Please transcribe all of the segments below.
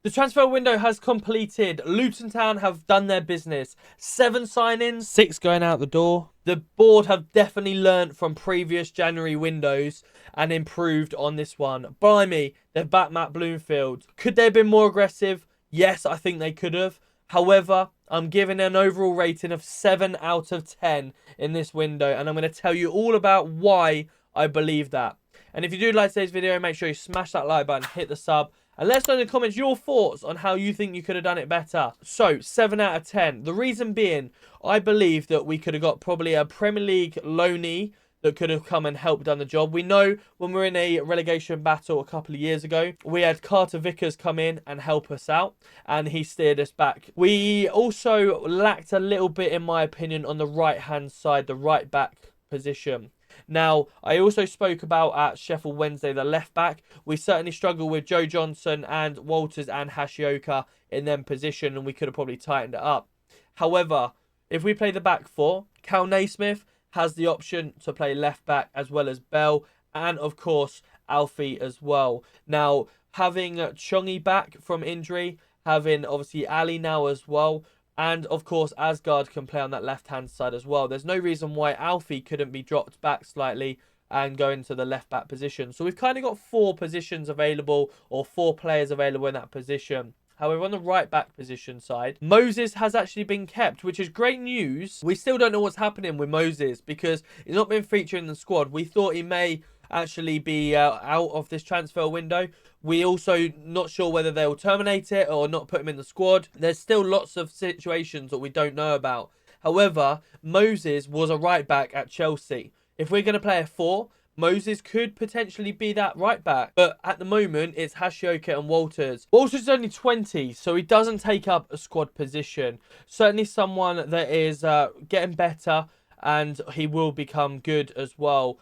The transfer window has completed. Luton Town have done their business. 7 signings, 6 going out the door. The board have definitely learnt from previous January windows and improved on this one. Blimey, they've backed Matt Bloomfield. Could they have been more aggressive? Yes, I think they could have. However, I'm giving an overall rating of 7 out of 10 in this window, and I'm going to tell you all about why I believe that. And if you do like today's video, make sure you smash that like button, hit the sub, and let us know in the comments your thoughts on how you think you could have done it better. So, 7 out of 10. The reason being, I believe that we could have got probably a Premier League loanee that could have come and helped done the job. We know when we were in a relegation battle a couple of years ago, we had Carter Vickers come in and help us out, and he steered us back. We also lacked a little bit, in my opinion, on the right-hand side, the right-back position. Now, I also spoke about at Sheffield Wednesday, the left back. We certainly struggle with Joe Johnson and Walters and Hashioka in them position, and we could have probably tightened it up. However, if we play the back four, Cal Naismith has the option to play left back as well as Bell, and of course Alfie as well. Now, having Chongi back from injury, having obviously Ali now as well, and of course Asgard can play on that left hand side as well. There's no reason why Alfie couldn't be dropped back slightly and go into the left back position. So we've kind of got 4 positions available, or 4 players available in that position. However, on the right-back position side, Moses has actually been kept, which is great news. We still don't know what's happening with Moses because he's not been featured in the squad. We thought he may actually be out of this transfer window. We also not sure whether they will terminate it or not put him in the squad. There's still lots of situations that we don't know about. However, Moses was a right-back at Chelsea. If we're going to play a 4... Moses could potentially be that right back. But at the moment, it's Hashioka and Walters. Walters is only 20, so he doesn't take up a squad position. Certainly someone that is getting better, and he will become good as well.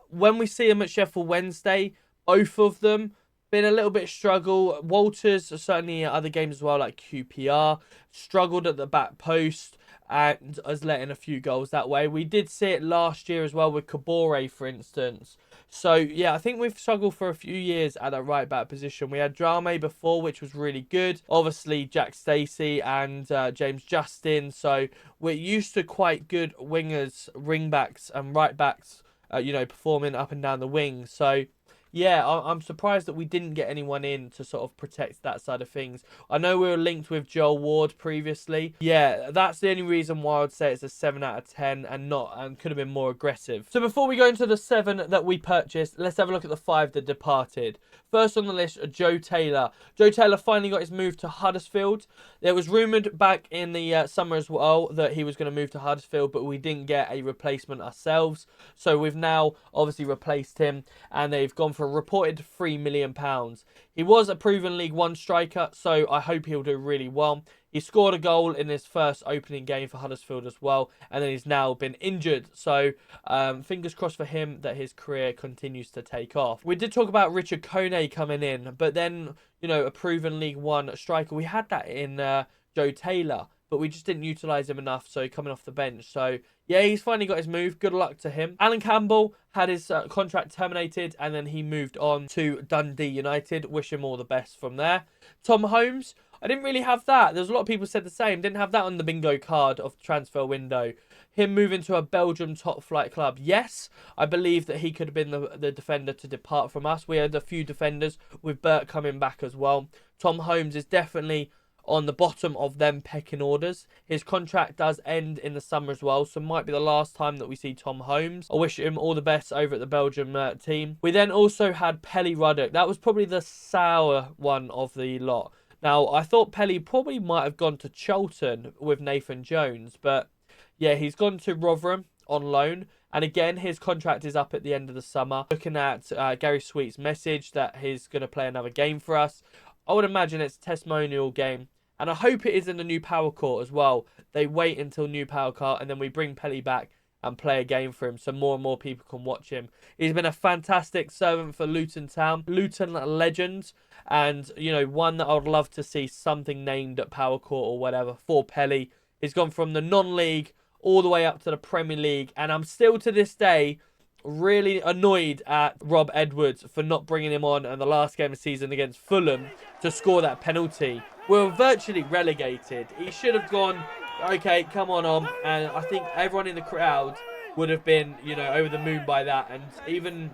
When we see him at Sheffield Wednesday, both of them been a little bit struggle. Walters, certainly at other games as well, like QPR, struggled at the back post and has let in a few goals that way. We did see it last year as well with Kabore, for instance. So, yeah, I think we've struggled for a few years at that right-back position. We had Drame before, which was really good. Obviously, Jack Stacey and James Justin. So, we're used to quite good wingers, ring-backs and right-backs, performing up and down the wings. So, yeah, I'm surprised that we didn't get anyone in to sort of protect that side of things. I know we were linked with Joel Ward previously. Yeah, that's the only reason why I would say it's a 7 out of 10 and could have been more aggressive. So before we go into the 7 that we purchased, let's have a look at the 5 that departed. First on the list, Joe Taylor. Joe Taylor finally got his move to Huddersfield. It was rumoured back in the summer as well that he was going to move to Huddersfield, but we didn't get a replacement ourselves. So we've now obviously replaced him, and they've gone for a reported £3 million. He was a proven League One striker, so I hope he'll do really well. He scored a goal in his first opening game for Huddersfield as well, and then he's now been injured. So fingers crossed for him that his career continues to take off. We did talk about Richard Kone coming in, but then, a proven League One striker. We had that in Joe Taylor, but we just didn't utilise him enough, so coming off the bench. So, yeah, he's finally got his move. Good luck to him. Alan Campbell had his contract terminated, and then he moved on to Dundee United. Wish him all the best from there. Tom Holmes, I didn't really have that. There's a lot of people said the same. Didn't have that on the bingo card of the transfer window. Him moving to a Belgium top flight club. Yes, I believe that he could have been the defender to depart from us. We had a few defenders with Burt coming back as well. Tom Holmes is definitely on the bottom of them pecking orders. His contract does end in the summer as well, so might be the last time that we see Tom Holmes. I wish him all the best over at the Belgium team. We then also had Pelly Ruddock. That was probably the sour one of the lot. Now, I thought Pelly probably might have gone to Charlton with Nathan Jones, but yeah, he's gone to Rotherham on loan. And again, his contract is up at the end of the summer. Looking at Gary Sweet's message that he's going to play another game for us, I would imagine it's a testimonial game. And I hope it is in the new Power Court as well. They wait until new Power Court and then we bring Pelly back and play a game for him so more and more people can watch him. He's been a fantastic servant for Luton Town. Luton legend. And, one that I would love to see something named at Power Court or whatever for Pelly. He's gone from the non-league all the way up to the Premier League. And I'm still to this day really annoyed at Rob Edwards for not bringing him on in the last game of the season against Fulham to score that penalty. We're virtually relegated. He should have gone, okay, come on. And I think everyone in the crowd would have been, over the moon by that. And even,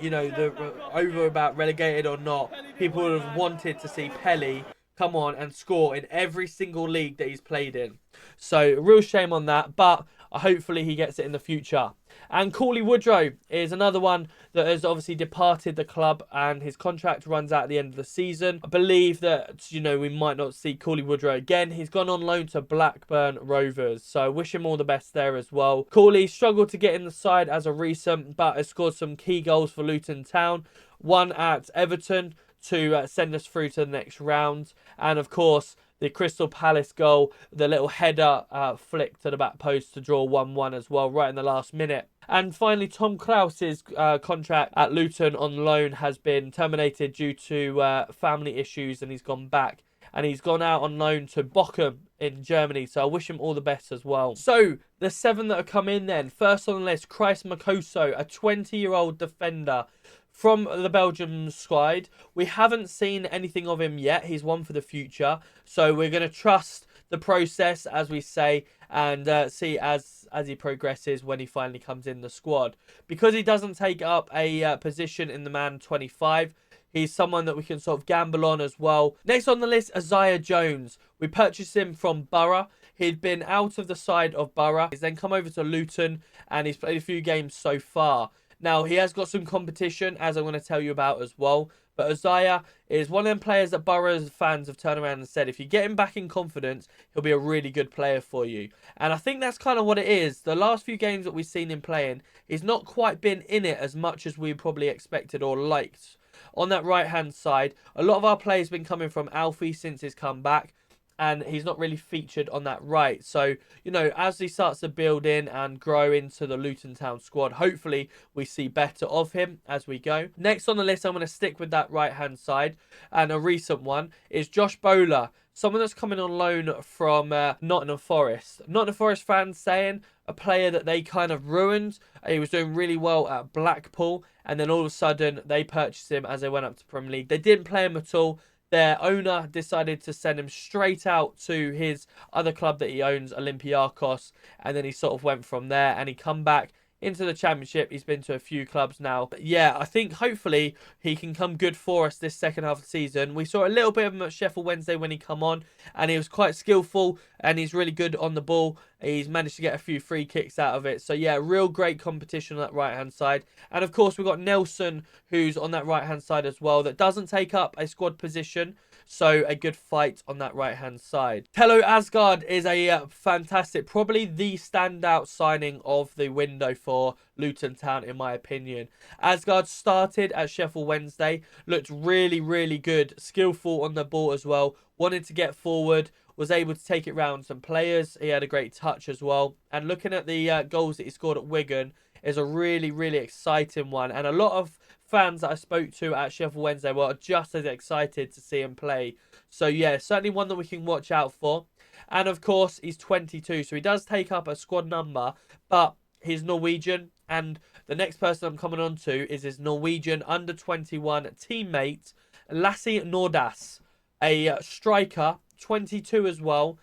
the over about relegated or not, people would have wanted to see Pelly come on and score in every single league that he's played in. So, real shame on that, but hopefully he gets it in the future. And Cauley Woodrow is another one that has obviously departed the club, and his contract runs out at the end of the season. I believe that, we might not see Cauley Woodrow again. He's gone on loan to Blackburn Rovers, so I wish him all the best there as well. Cauley struggled to get in the side as a recent, but has scored some key goals for Luton Town. One at Everton to send us through to the next round. And of course, the Crystal Palace goal, the little header flick to the back post to draw 1-1 as well, right in the last minute. And finally, Tom Krause's contract at Luton on loan has been terminated due to family issues, and he's gone back. And he's gone out on loan to Bochum in Germany, so I wish him all the best as well. So, the 7 that have come in then. First on the list, Chris Makoso, a 20-year-old defender from the Belgium squad. We haven't seen anything of him yet. He's one for the future. So we're going to trust the process, as we say, and see as he progresses when he finally comes in the squad. Because he doesn't take up a position in the man 25, he's someone that we can sort of gamble on as well. Next on the list, Isaiah Jones. We purchased him from Borough. He'd been out of the side of Borough. He's then come over to Luton, and he's played a few games so far. Now, he has got some competition, as I'm going to tell you about as well. But Isaiah is one of them players that Borough's fans have turned around and said, if you get him back in confidence, he'll be a really good player for you. And I think that's kind of what it is. The last few games that we've seen him playing, he's not quite been in it as much as we probably expected or liked. On that right-hand side, a lot of our players have been coming from Alfie since his comeback, and he's not really featured on that right. So, as he starts to build in and grow into the Luton Town squad, hopefully we see better of him as we go. Next on the list, I'm going to stick with that right-hand side, and a recent one is Josh Bowler, someone that's coming on loan from Nottingham Forest. Nottingham Forest fans saying a player that they kind of ruined. He was doing really well at Blackpool, and then all of a sudden they purchased him as they went up to Premier League. They didn't play him at all. Their owner decided to send him straight out to his other club that he owns, Olympiacos, and then he sort of went from there, and he come back into the Championship. He's been to a few clubs now. But yeah, I think hopefully he can come good for us this second half of the season. We saw a little bit of him at Sheffield Wednesday when he come on, and he was quite skillful, and he's really good on the ball. He's managed to get a few free kicks out of it. So yeah, real great competition on that right-hand side. And of course, we've got Nelson, who's on that right-hand side as well, that doesn't take up a squad position. So a good fight on that right-hand side. Tello Asgard is a fantastic, probably the standout signing of the window for Luton Town, in my opinion. Asgard started at Sheffield Wednesday, looked really, really good, skillful on the ball as well, wanted to get forward, was able to take it round some players. He had a great touch as well. And looking at the goals that he scored at Wigan is a really, really exciting one. And a lot of fans that I spoke to at Sheffield Wednesday were just as excited to see him play. So yeah, certainly one that we can watch out for. And of course, he's 22, so he does take up a squad number, but he's Norwegian. And the next person I'm coming on to is his Norwegian under-21 teammate, Lasse Nordaas, a striker, 22 as well.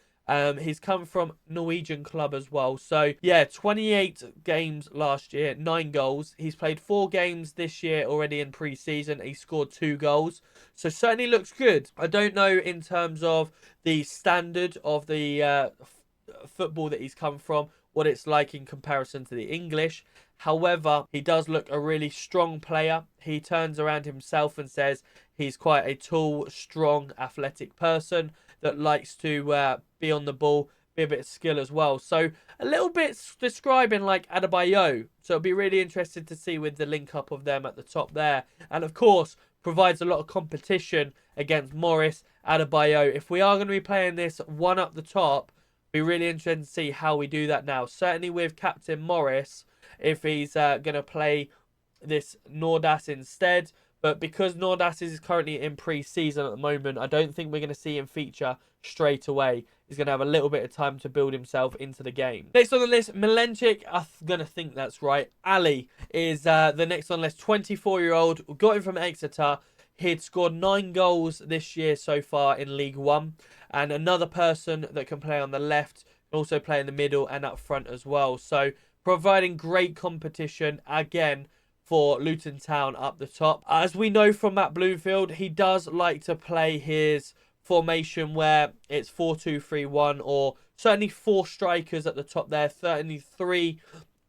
He's come from Norwegian club as well. So, yeah, 28 games last year, 9 goals. He's played 4 games this year already in pre-season. He scored 2 goals. So, certainly looks good. I don't know in terms of the standard of the football that he's come from, what it's like in comparison to the English. However, he does look a really strong player. He turns around himself and says he's quite a tall, strong, athletic person that likes to be on the ball, be a bit of skill as well. So a little bit describing like Adebayo. So it'll be really interesting to see with the link up of them at the top there. And of course, provides a lot of competition against Morris, Adebayo. If we are going to be playing this one up the top, be really interested to see how we do that now. Certainly with Captain Morris, if he's going to play this Nordaas instead. But because Nordaas is currently in pre-season at the moment, I don't think we're going to see him feature straight away. He's going to have a little bit of time to build himself into the game. Next on the list, Milenchik. I'm going to think that's right. Ali is the next on the list. 24-year-old. Got him from Exeter. He'd scored 9 goals this year so far in League One. And another person that can play on the left, can also play in the middle and up front as well. So providing great competition again for Luton Town up the top. As we know from Matt Bloomfield, he does like to play his formation where it's 4-2-3-1, or certainly 4 strikers at the top there, certainly 3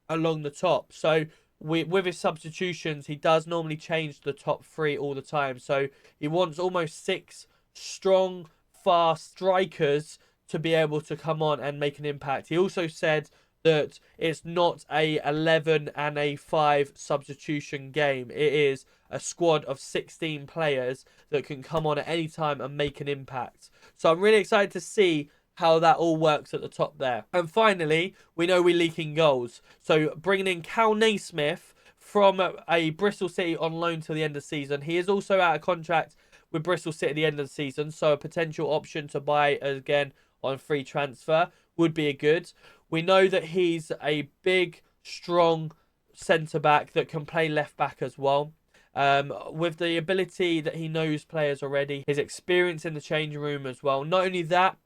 along the top. So with his substitutions, he does normally change the top 3 all the time. So he wants almost 6 strong, fast strikers to be able to come on and make an impact. He also said that it's not a 11 and a 5 substitution game. It is a squad of 16 players that can come on at any time and make an impact. So I'm really excited to see how that all works at the top there. And finally, we know we're leaking goals. So bringing in Cal Naismith from a Bristol City on loan till the end of the season. He is also out of contract with Bristol City at the end of the season, so a potential option to buy again on free transfer would be a good. We know that he's a big, strong centre-back that can play left-back as well. With the ability that he knows players already, his experience in the changing room as well. Not only that,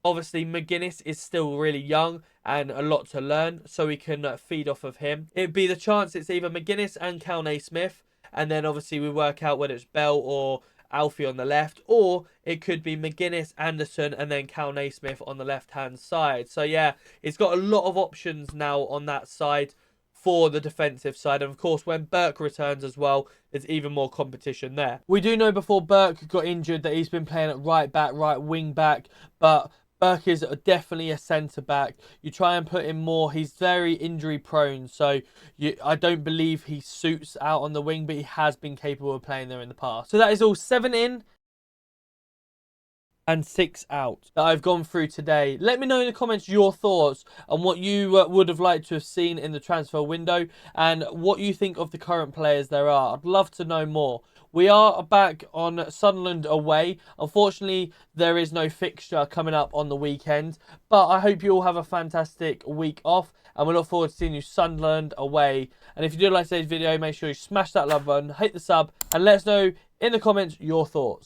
obviously McGuinness is still really young and a lot to learn, so we can feed off of him. It'd be the chance it's either McGuinness and Cal Naismith, and then obviously we work out whether it's Bell or Alfie on the left, or it could be McGuinness, Anderson, and then Cal Naismith on the left-hand side. So yeah, it's got a lot of options now on that side for the defensive side. And of course, when Burke returns as well, there's even more competition there. We do know before Burke got injured that he's been playing at right back, right wing back, but Burke is definitely a centre-back. You try and put him more. He's very injury-prone, so I don't believe he suits out on the wing, but he has been capable of playing there in the past. So that is all 7 in and 6 out that I've gone through today. Let me know in the comments your thoughts on what you would have liked to have seen in the transfer window and what you think of the current players there are. I'd love to know more. We are back on Sunderland away. Unfortunately, there is no fixture coming up on the weekend, but I hope you all have a fantastic week off, and we look forward to seeing you Sunderland away. And if you did like today's video, make sure you smash that love button, hit the sub, and let us know in the comments your thoughts.